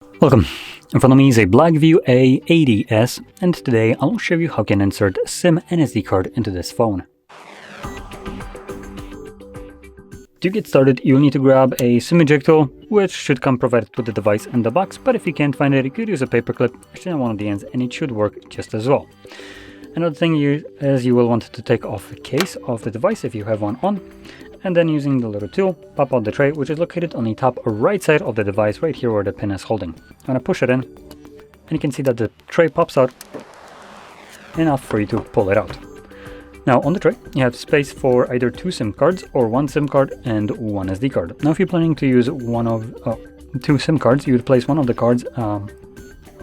Welcome. In front of me is a BLACKVIEW A80s, and today I'll show you how you can insert SIM and SD card into this phone. To get started, you'll need to grab a SIM ejector, which should come provided with the device in the box, but if you can't find it, you could use a paperclip, actually on one of the ends, and it should work just as well. Another thing is you will want to take off the case of the device if you have one on, and then using the little tool, pop out the tray, which is located on the top right side of the device, right here where the pin is holding. I'm gonna push it in, and you can see that the tray pops out enough for you to pull it out. Now on the tray, you have space for either 2 SIM cards or 1 SIM card and 1 SD card. Now if you're planning to use 2 SIM cards, you would place one of the cards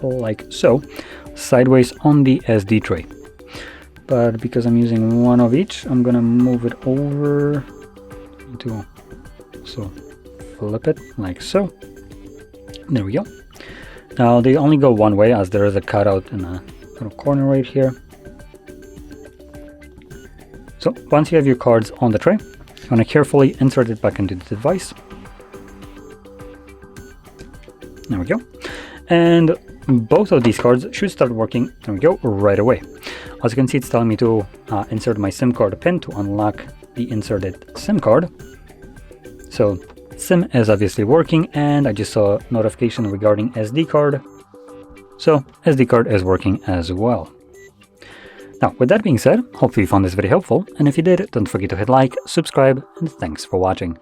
like so, sideways on the SD tray. But because I'm using one of each, I'm gonna move it over so flip it like so. There we go. Now they only go one way as there is a cutout in a little corner right here. So once you have your cards on the tray, you want to carefully insert it back into the device. There we go. And both of these cards should start working, there we go, right away. As you can see, it's telling me to insert my SIM card pin to unlock the inserted SIM card. So SIM is obviously working, and I just saw a notification regarding SD card. So SD card is working as well. Now, with that being said, hopefully you found this video helpful, and if you did, don't forget to hit like, subscribe, and thanks for watching.